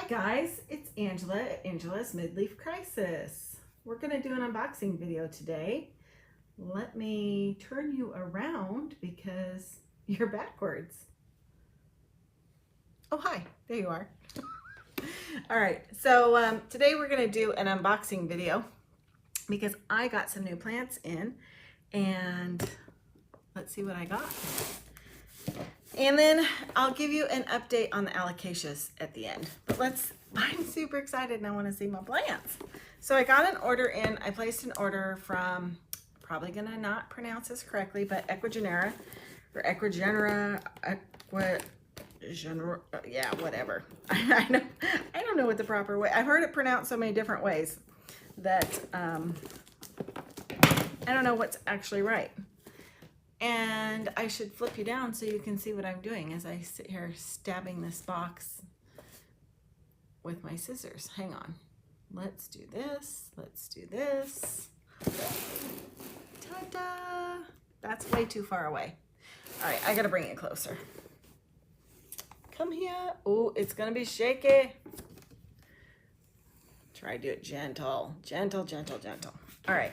Hi guys, it's Angela at Angela's Midleaf Crisis. We're going to do an unboxing video today. Let me turn you around because you're backwards. Oh, hi, there you are. All right, so today we're going to do an unboxing video because I got some new plants in, and let's see what I got. And then I'll give you an update on the Alocasias at the end. But I'm super excited and I want to see my plants. So I got an order in. I placed an order from, probably going to not pronounce this correctly, but Ecuagenera or Ecuagenera, yeah, whatever. I don't know what the proper way. I've heard it pronounced so many different ways that I don't know what's actually right. And I should flip you down so you can see what I'm doing as I sit here stabbing this box with my scissors. Hang on. Let's do this. Let's do this. Ta-da! That's way too far away. All right, I gotta bring it closer. Come here. Oh, it's gonna be shaky. Try to do it gentle. Gentle, gentle, gentle. All right.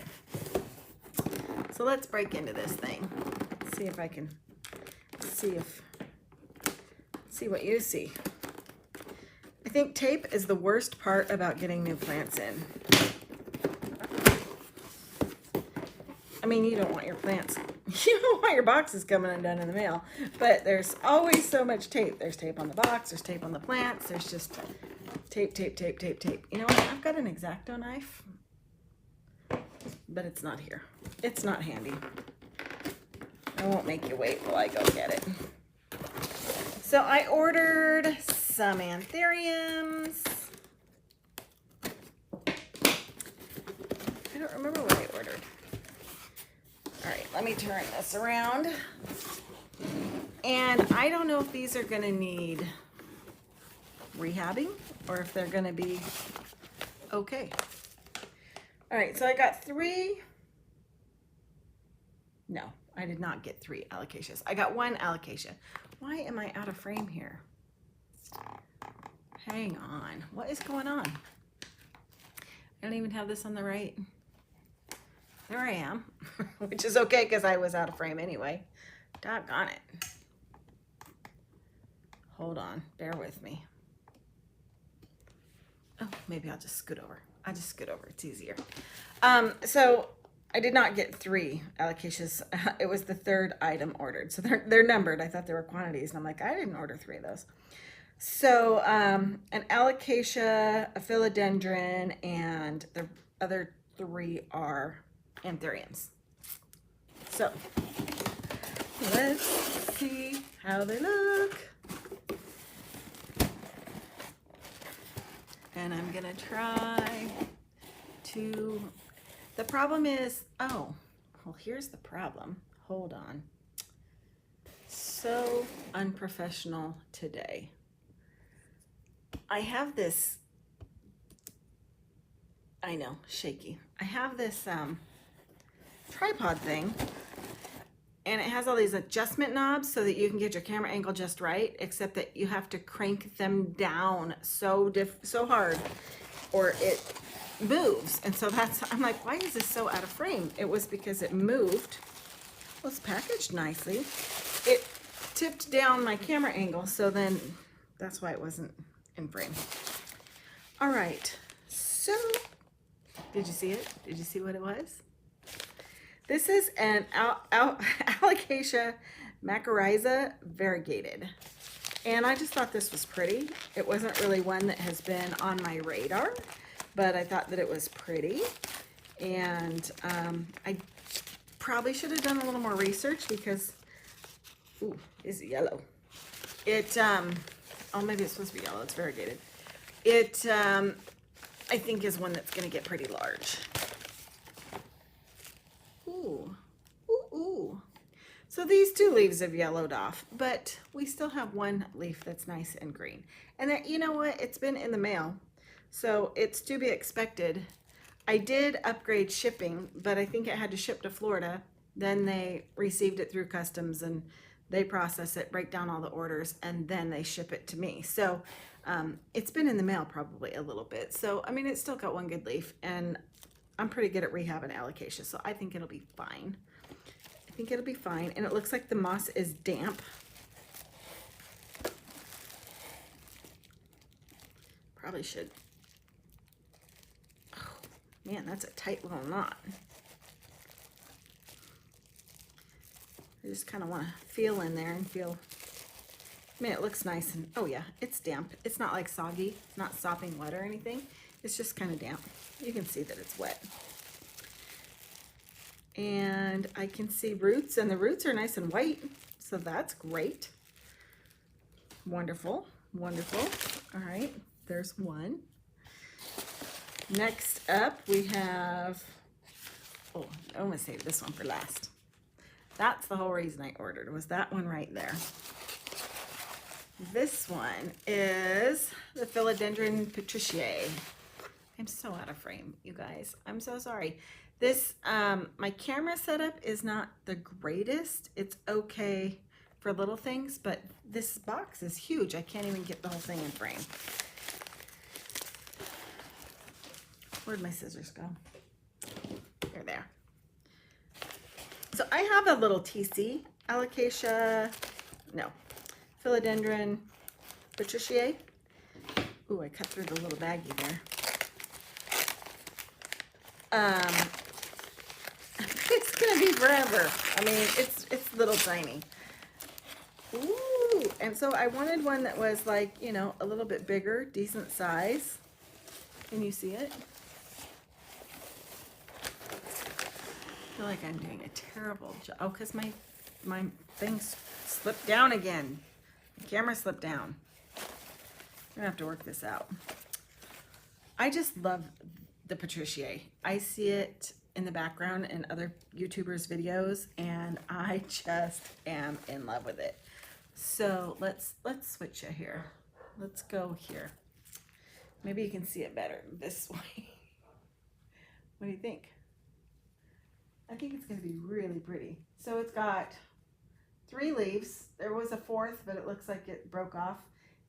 So let's break into this thing. See if I can see what you see. I think tape is the worst part about getting new plants in. I mean, you don't want your plants, you don't want your boxes coming undone in the mail, but there's always so much tape. There's tape on the box, there's tape on the plants, there's just tape, tape, tape, tape, tape. You know what? I've got an X-Acto knife, but it's not here. It's not handy. I won't make you wait while I go get it. So I ordered some Anthuriums. I don't remember what I ordered. All right, let me turn this around. And I don't know if these are gonna need rehabbing or if they're gonna be okay. All right, so I got no, I did not get 3 Alocasias. I got 1 Alocasia. Why am I out of frame here? Hang on, what is going on? I don't even have this on the right. There I am, which is okay because I was out of frame anyway. Doggone it. Hold on, bear with me. Oh, maybe I'll just scoot over. I'll just scoot over, it's easier. So I did not get 3 Alocasias. It was the 3rd item ordered. So they're numbered. I thought they were quantities. And I'm like, I didn't order 3 of those. So an Alocasia, a Philodendron, and the other 3 are Anthuriums. So let's see how they look. And I'm gonna try to, the problem is, oh, well, here's the problem. Hold on. So unprofessional today. I have this, I know, shaky. I have this tripod thing, and it has all these adjustment knobs so that you can get your camera angle just right, except that you have to crank them down so hard or it moves. And so I'm like, why is this so out of frame? It was because it moved. Well, it's packaged nicely. It tipped down my camera angle, so then that's why it wasn't in frame. All right, so did you see it? Did you see what it was? This is an Alocasia macrorrhiza variegated. And I just thought this was pretty. It wasn't really one that has been on my radar, but I thought that it was pretty. And I probably should have done a little more research because, ooh, is it yellow? It, oh, maybe it's supposed to be yellow. It's variegated. It, I think is one that's gonna get pretty large. Ooh, ooh, ooh. So these 2 leaves have yellowed off, but we still have 1 leaf that's nice and green. And that, you know what? It's been in the mail, so it's to be expected. I did upgrade shipping, but I think it had to ship to Florida. Then they received it through customs, and They process it, break down all the orders, and then they ship it to me. So it's been in the mail probably a little bit. So, I mean, it's still got one good leaf, and I'm pretty good at rehabbing alocasia, so I think it'll be fine. I think it'll be fine. And it looks like the moss is damp. Probably should. Oh, man, that's a tight little knot. I just kind of want to feel in there and feel. I mean, it looks nice and, oh yeah, it's damp. It's not like soggy. It's not sopping wet or anything. It's just kind of damp. You can see that it's wet. And I can see roots, and the roots are nice and white, so that's great. Wonderful, wonderful. All right, there's one. Next up, we have, oh, I'm gonna save this one for last. That's the whole reason I ordered, was that one right there. This one is the Philodendron Patriciae. I'm so out of frame, you guys. I'm so sorry. This, my camera setup is not the greatest. It's okay for little things, but this box is huge. I can't even get the whole thing in frame. Where'd my scissors go? They're there. So I have a little TC, Alocasia, no, Philodendron Patriciae. Ooh, I cut through the little baggie there. It's gonna be forever. I mean, it's little tiny. Ooh, and so I wanted one that was like, you know, a little bit bigger, decent size. Can you see it? I feel like I'm doing a terrible job. Oh, because my thing slipped down again. The camera slipped down. I'm gonna have to work this out. I just love the Patriciae. I see it in the background in other YouTubers' videos, and I just am in love with it. So let's switch it here. Let's go here. Maybe you can see it better this way. What do you think? I think it's going to be really pretty. So it's got 3 leaves. There was a 4th, but it looks like it broke off,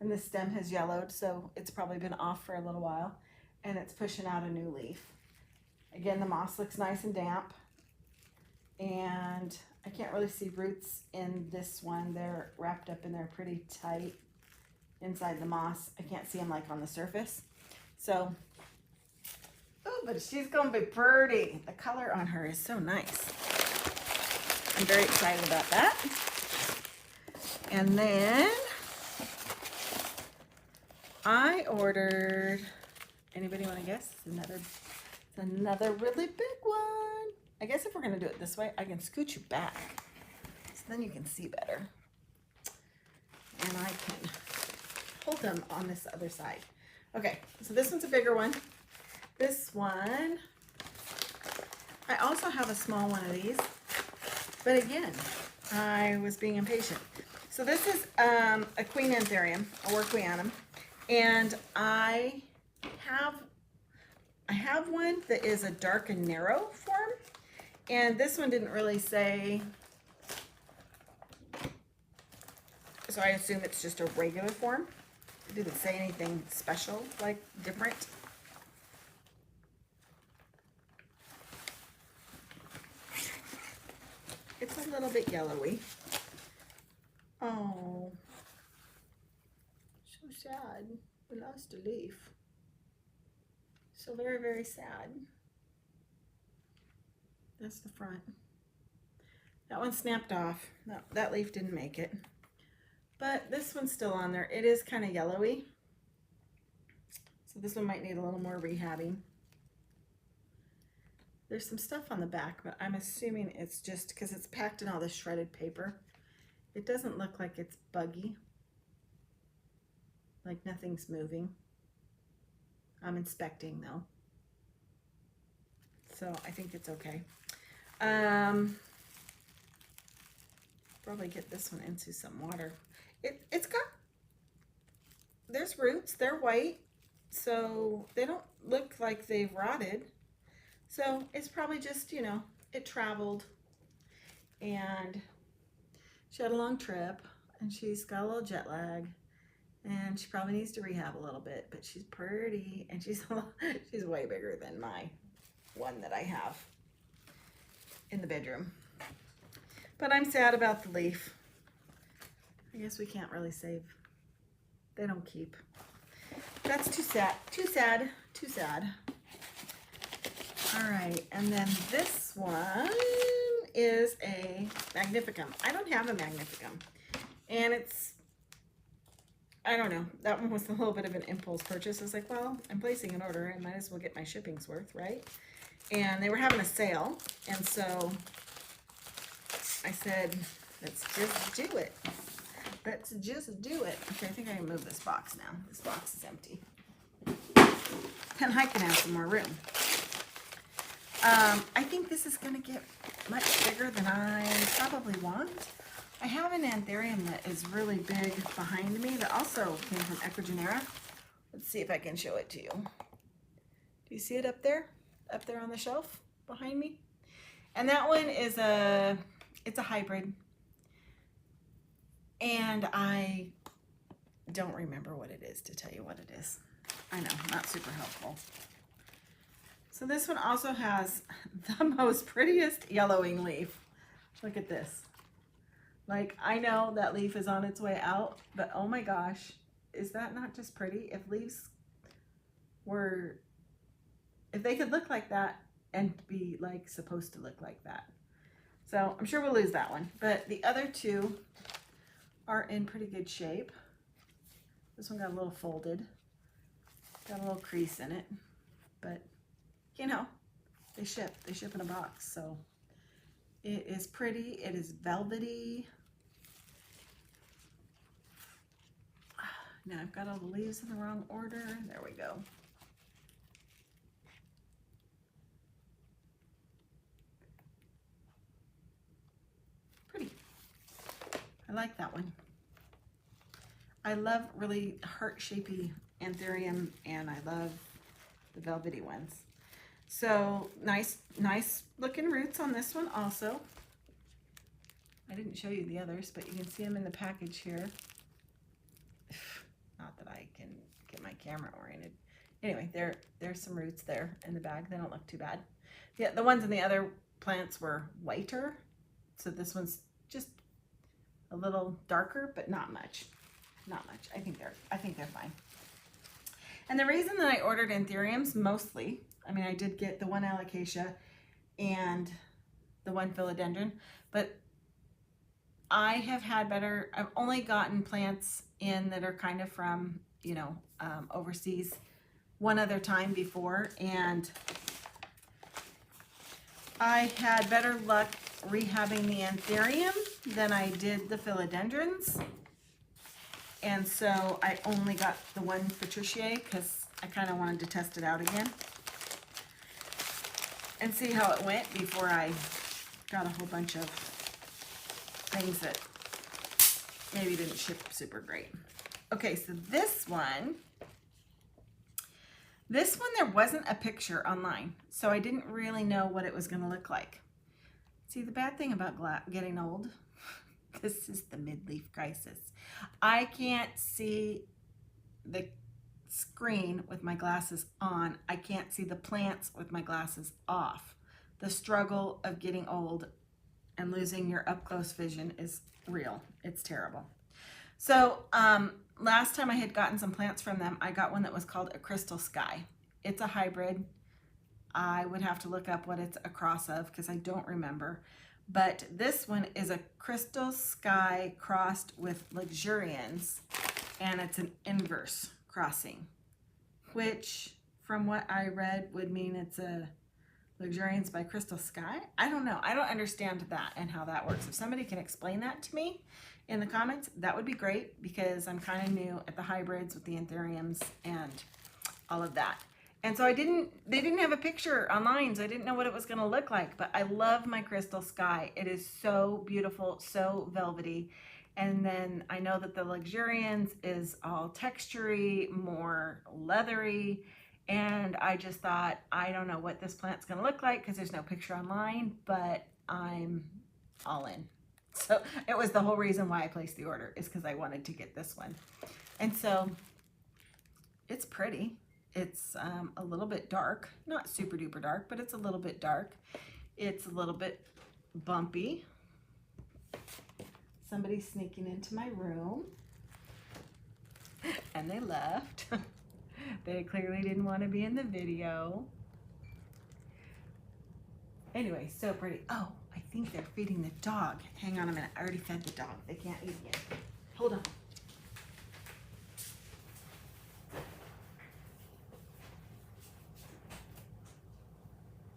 and the stem has yellowed, so it's probably been off for a little while, and it's pushing out a new leaf. Again, the moss looks nice and damp, and I can't really see roots in this one. They're wrapped up in there pretty tight inside the moss. I can't see them like on the surface. So, oh, but she's gonna be pretty. The color on her is so nice. I'm very excited about that. And then I ordered, anybody want to guess? It's another really big one. I guess if we're going to do it this way, I can scoot you back so then you can see better. And I can hold them on this other side. Okay, so this one's a bigger one. This one, I also have a small one of these, but again, I was being impatient. So this is a queen Anthurium, a Worquianum, and I have one that is a dark and narrow form, and this one didn't really say, so I assume it's just a regular form. It didn't say anything special, like different. It's a little bit yellowy. Oh, so sad. We lost a leaf. So very, very sad. That's the front. That one snapped off. No, that leaf didn't make it. But this one's still on there. It is kind of yellowy. So this one might need a little more rehabbing. There's some stuff on the back, but I'm assuming it's just because it's packed in all this shredded paper. It doesn't look like it's buggy. Like nothing's moving. I'm inspecting though. So I think it's okay. Probably get this one into some water. It's got, there's roots, they're white, so they don't look like they've rotted. So it's probably just, you know, it traveled and She had a long trip and she's got a little jet lag and she probably needs to rehab a little bit, but she's pretty and she's way bigger than my one that I have in the bedroom. But I'm sad about the leaf. I guess we can't really save. They don't keep. That's too sad. Too sad. Too sad. All right, and then this one is a magnificum. I don't have a magnificum, and it's, I don't know, that one was a little bit of an impulse purchase. I was like, well, I'm placing an order, I might as well get my shipping's worth, right? And they were having a sale, and so I said, let's just do it. Let's just do it. Okay, I think I can move this box now. This box is empty. And I can have some more room. I think this is going to get much bigger than I probably want. I have an Anthurium that is really big behind me that also came from Ecuagenera. Let's see if I can show it to you. Do you see it up there? Up there on the shelf behind me? And that one is it's a hybrid. And I don't remember what it is to tell you what it is. I know, not super helpful. So this one also has the most prettiest yellowing leaf. Look at this. Like, I know that leaf is on its way out, but oh my gosh, is that not just pretty? If leaves were, if they could look like that and be like supposed to look like that. So I'm sure we'll lose that one, but the other two are in pretty good shape. This one got a little folded, got a little crease in it, but you know, they ship in a box. So it is pretty, it is velvety. Now I've got all the leaves in the wrong order. There we go. Pretty. I like that one. I love really heart-shapey Anthurium, and I love the velvety ones. So nice looking roots on this one also. I didn't show you the others, but you can see them in the package here. Not that I can get my camera oriented. Anyway, there's some roots there in the bag. They don't look too bad. Yeah, the ones in the other plants were whiter, so this one's just a little darker, but not much. Not much. I think they're fine. And the reason that I ordered Anthuriums mostly, I mean, I did get the one Alocasia and the one Philodendron, but I have had better, I've only gotten plants in that are kind of from, you know, overseas one other time before, and I had better luck rehabbing the Anthurium than I did the Philodendrons. And so I only got the one Patriciae because I kind of wanted to test it out again and see how it went before I got a whole bunch of things that maybe didn't ship super great. Okay, so this one there wasn't a picture online, so I didn't really know what it was going to look like. See, the bad thing about getting old, this is the midleaf crisis. I can't see the screen with my glasses on. I can't see the plants with my glasses off. The struggle of getting old and losing your up-close vision is real. It's terrible. So last time I had gotten some plants from them, I got one that was called a Crystal Sky. It's a hybrid. I would have to look up what it's a cross of because I don't remember. But this one is a Crystal Sky crossed with Luxurians, and it's an inverse crossing, which from what I read would mean it's a Luxurians by Crystal Sky. I don't know. I don't understand that and how that works. If somebody can explain that to me in the comments, that would be great, because I'm kind of new at the hybrids with the Anthuriums and all of that. And so they didn't have a picture online, so I didn't know what it was going to look like, but I love my Crystal Sky. It is so beautiful, so velvety. And then I know that the Luxurians is all textury, more leathery, and I just thought, I don't know what this plant's going to look like because there's no picture online, but I'm all in. So it was the whole reason why I placed the order, is because I wanted to get this one. And so it's pretty. It's a little bit dark, not super duper dark, but it's a little bit dark. It's a little bit bumpy. Somebody's sneaking into my room and they left. They clearly didn't want to be in the video. Anyway, so pretty. Oh, I think they're feeding the dog. Hang on a minute. I already fed the dog. They can't eat yet. Hold on.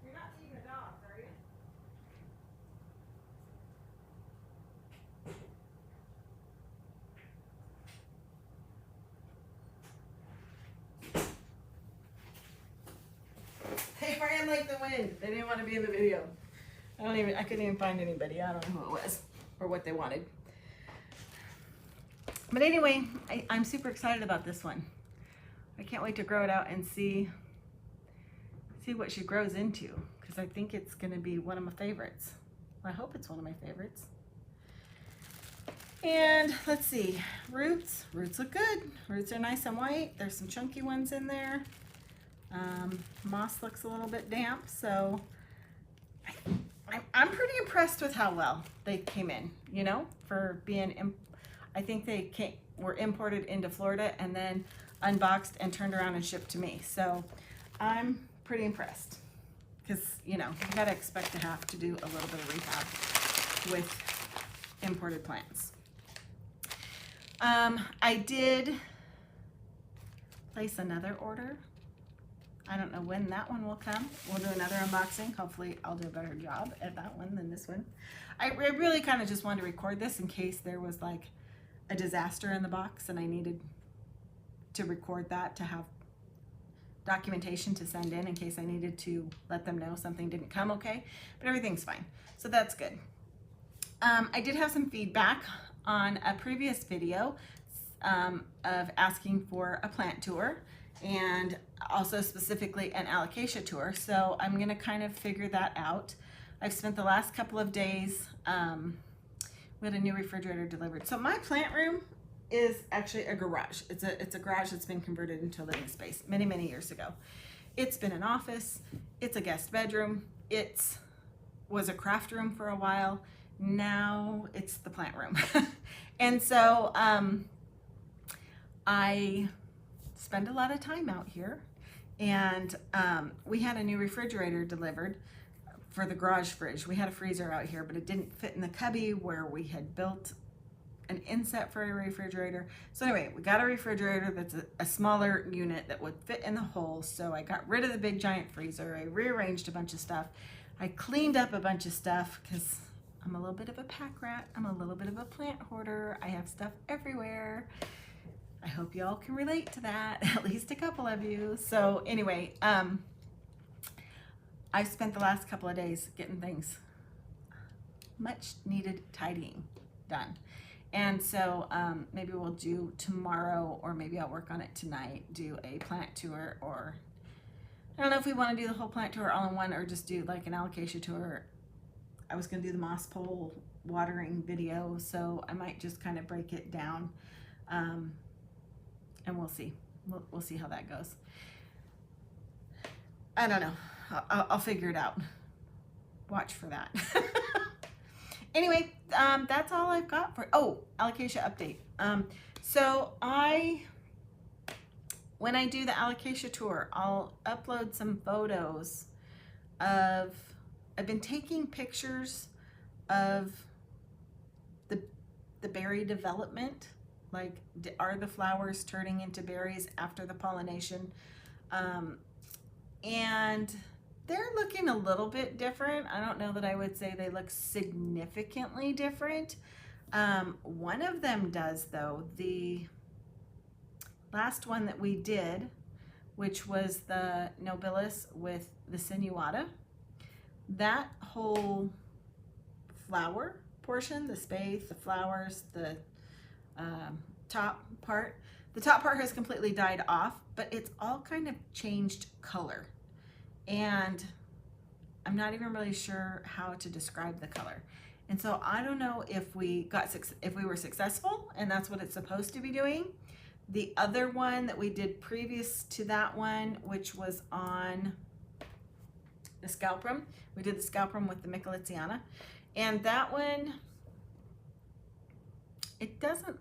You're not feeding the dog, are you? They ran like the wind. They didn't want to be in the video. I couldn't even find anybody. I don't know who it was or what they wanted. But anyway, I'm super excited about this one. I can't wait to grow it out and see what she grows into, because I think it's going to be one of my favorites. I hope it's one of my favorites. And let's see, roots look good. Roots are nice and white. There's some chunky ones in there. Moss looks a little bit damp, so I'm pretty impressed with how well they came in, you know, for being, I think they were imported into Florida and then unboxed and turned around and shipped to me. So I'm pretty impressed, because, you know, you gotta expect to have to do a little bit of rehab with imported plants. I did place another order. I don't know when that one will come. We'll do another unboxing. Hopefully I'll do a better job at that one than this one. I really kind of just wanted to record this in case there was like a disaster in the box and I needed to record that to have documentation to send in case I needed to let them know something didn't come okay, but everything's fine. So that's good. I did have some feedback on a previous video of asking for a plant tour, and also specifically an alocasia tour. So I'm gonna kind of figure that out. I've spent the last couple of days, we had a new refrigerator delivered. So my plant room is actually a garage. It's a garage that's been converted into a living space many, many years ago. It's been an office, it's a guest bedroom, it was a craft room for a while, now it's the plant room. And so I spend a lot of time out here, and we had a new refrigerator delivered for the garage fridge. We had a freezer out here, but it didn't fit in the cubby where we had built an inset for a refrigerator. So anyway, we got a refrigerator that's a smaller unit that would fit in the hole. So I got rid of the big giant freezer. I rearranged a bunch of stuff. I cleaned up a bunch of stuff because I'm a little bit of a pack rat. I'm a little bit of a plant hoarder. I have stuff everywhere. I hope y'all can relate to that, at least a couple of you. So anyway, I spent the last couple of days getting things, much needed tidying done. And so maybe we'll do tomorrow, or maybe I'll work on it tonight, do a plant tour, or I don't know if we want to do the whole plant tour all in one or just do like an alocasia tour. I was going to do the moss pole watering video, so I might just kind of break it down, and we'll see. We'll see how that goes. I don't know. I'll figure it out. Watch for that. Anyway, that's all I've got for, alocasia update. So when I do the alocasia tour, I'll upload some photos of, I've been taking pictures of the berry development, like are the flowers turning into berries after the pollination, and they're looking a little bit different. I don't know that I would say they look significantly different. One of them does though. The last one that we did, which was the nobilis with the sinuata, that whole flower portion, the spathe, the flowers, the top part, the top part has completely died off, but it's all kind of changed color. And I'm not even really sure how to describe the color. And so I don't know if we were successful and that's what it's supposed to be doing. The other one that we did previous to that one, which was on the scalprum, we did the scalprum with the Michelitziana, and that one, it doesn't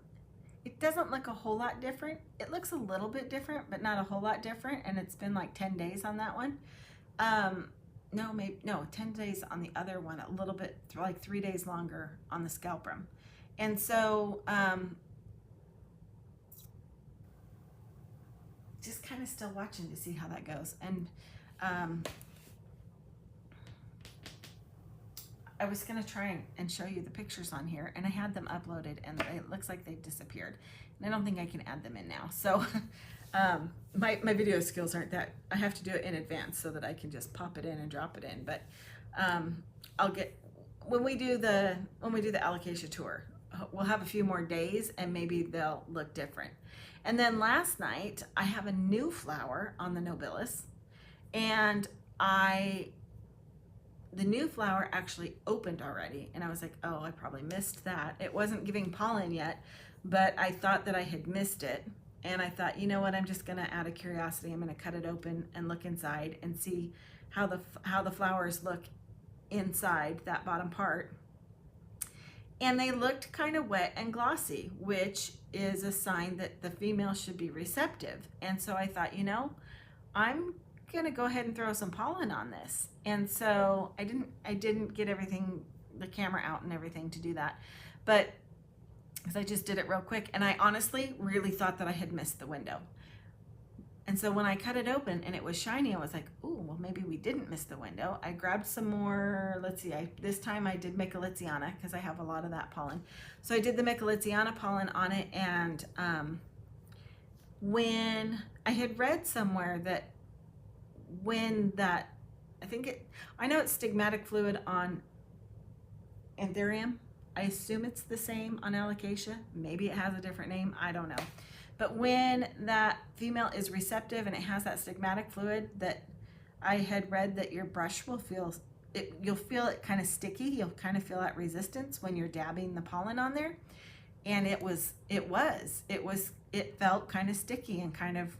look a whole lot different. It looks a little bit different, but not a whole lot different, and it's been like 10 days on that one. No, 10 days on the other one, a little bit, like 3 days longer on the scalprum. And so just kind of still watching to see how that goes. And I was going to try and show you the pictures on here, and I had them uploaded, and it looks like they've disappeared. And I don't think I can add them in now. So my video skills aren't that, I have to do it in advance so that I can just pop it in and drop it in. But I'll get, when we do the alocasia tour, we'll have a few more days and maybe they'll look different. And then last night I have a new flower on the nobilis, and the new flower actually opened already, and I was like, oh, I probably missed that. It wasn't giving pollen yet, but I thought that I had missed it. And I thought, you know what, I'm just gonna, out of curiosity, I'm gonna cut it open and look inside and see how the flowers look inside that bottom part. And they looked kind of wet and glossy, which is a sign that the female should be receptive. And so I thought, you know, I'm gonna go ahead and throw some pollen on this. And so I didn't get everything, the camera out and everything to do that, but because I just did it real quick, and I honestly really thought that I had missed the window. And so when I cut it open and it was shiny, I was like, ooh, well, maybe we didn't miss the window. I grabbed some more, let's see, this time I did Michelitziana because I have a lot of that pollen. So I did the Michelitziana pollen on it, and when I had read somewhere that when that, I know it's stigmatic fluid on Anthurium. I assume it's the same on Alocasia. Maybe it has a different name, I don't know. But when that female is receptive and it has that stigmatic fluid, that I had read that your brush will feel it, you'll feel it kind of sticky. You'll kind of feel that resistance when you're dabbing the pollen on there. And it felt kind of sticky and kind of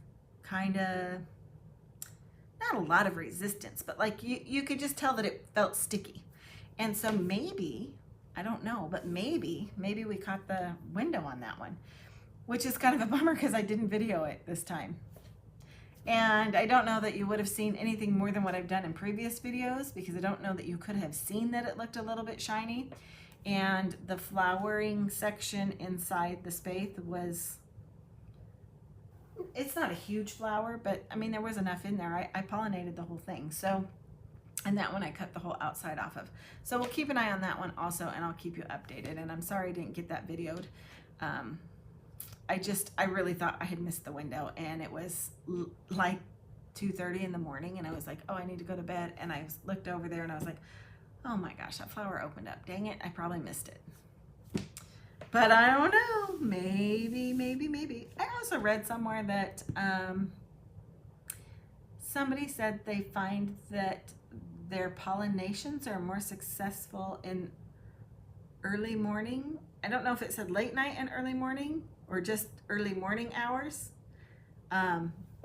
not a lot of resistance, but like you could just tell that it felt sticky. And so maybe, I don't know, but maybe we caught the window on that one, which is kind of a bummer because I didn't video it this time. And I don't know that you would have seen anything more than what I've done in previous videos, because I don't know that you could have seen that it looked a little bit shiny. And the flowering section inside the spathe was, it's not a huge flower, but I mean, there was enough in there. I pollinated the whole thing. So, and that one I cut the whole outside off of. So we'll keep an eye on that one also, and I'll keep you updated. And I'm sorry I didn't get that videoed. I really thought I had missed the window, and it was like 2:30 in the morning, and I was like, oh, I need to go to bed. And I looked over there and I was like, oh my gosh, that flower opened up. Dang it, I probably missed it. But I don't know, maybe. I also read somewhere that somebody said they find that their pollinations are more successful in early morning. I don't know if it said late night and early morning or just early morning hours.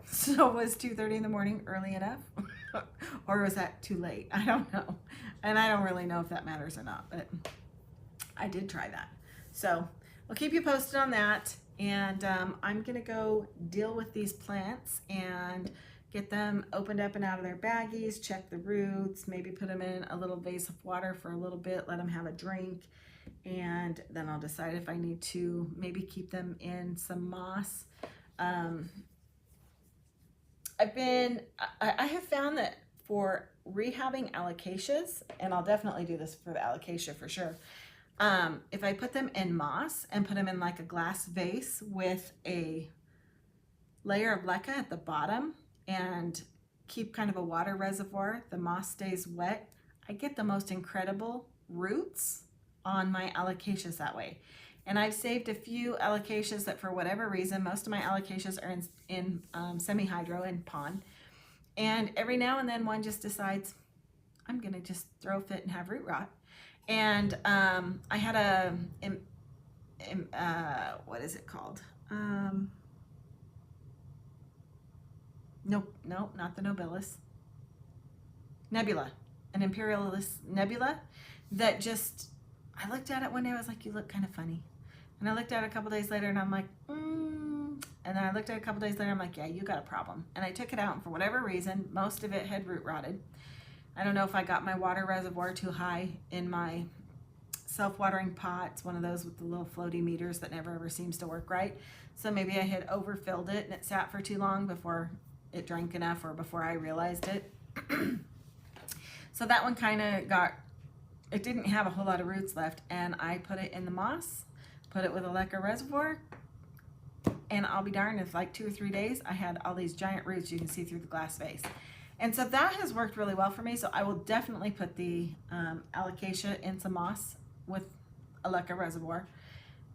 So was 2:30 in the morning early enough? Or was that too late? I don't know. And I don't really know if that matters or not, but I did try that. So we'll keep you posted on that. And I'm gonna go deal with these plants and get them opened up and out of their baggies, check the roots, maybe put them in a little vase of water for a little bit, let them have a drink, and then I'll decide if I need to maybe keep them in some moss. I have found that for rehabbing alocasias, and I'll definitely do this for the alocasia for sure, if I put them in moss and put them in like a glass vase with a layer of leca at the bottom and keep kind of a water reservoir, the moss stays wet, I get the most incredible roots on my alocasias that way. And I've saved a few alocasias that for whatever reason, most of my alocasias are in semi-hydro in pond. And every now and then one just decides, I'm gonna just throw a fit and have root rot. And I had a, what is it called? Nope, not the Nobilis. Nebula, an Imperialis nebula that just, I looked at it one day, I was like, you look kind of funny. And I looked at it a couple days later and I'm like, And then I looked at it a couple days later, I'm like, yeah, you got a problem. And I took it out, and for whatever reason, most of it had root rotted. I don't know if I got my water reservoir too high in my self-watering pot. It's one of those with the little floaty meters that never ever seems to work right. So maybe I had overfilled it and it sat for too long before it drank enough, or before I realized it. So that one kind of got, it didn't have a whole lot of roots left, and I put it in the moss, put it with a Alocasia reservoir, and I'll be darned if like 2 or 3 days I had all these giant roots you can see through the glass vase. And so that has worked really well for me. So I will definitely put the Alocasia in some moss with Alocasia reservoir,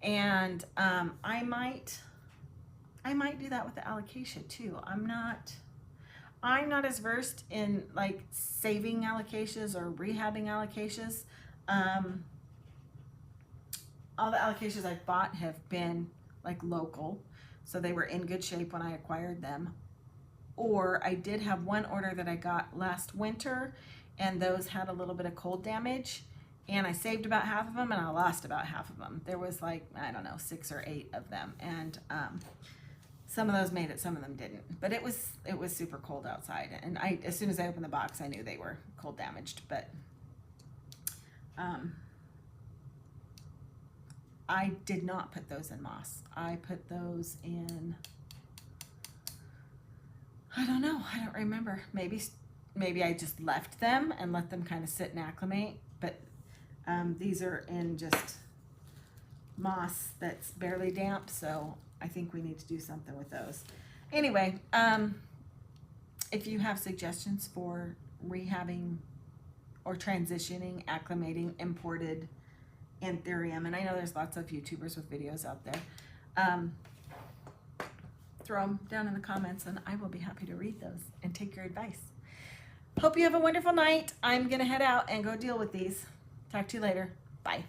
and I might do that with the Alocasia too. I'm not as versed in like saving alocasias or rehabbing alocasias. All the alocasias I've bought have been like local, so they were in good shape when I acquired them. Or I did have one order that I got last winter, and those had a little bit of cold damage, and I saved about half of them and I lost about half of them. There was like, I don't know, 6 or 8 of them, and some of those made it, some of them didn't. But it was super cold outside, and as soon as I opened the box, I knew they were cold damaged. But I did not put those in moss. I put those in, I don't know, I don't remember. Maybe I just left them and let them kind of sit and acclimate. But these are in just moss that's barely damp, so I think we need to do something with those. Anyway, if you have suggestions for rehabbing or transitioning, acclimating imported Anthurium, and I know there's lots of YouTubers with videos out there, throw them down in the comments and I will be happy to read those and take your advice. Hope you have a wonderful night. I'm gonna head out and go deal with these. Talk to you later. Bye.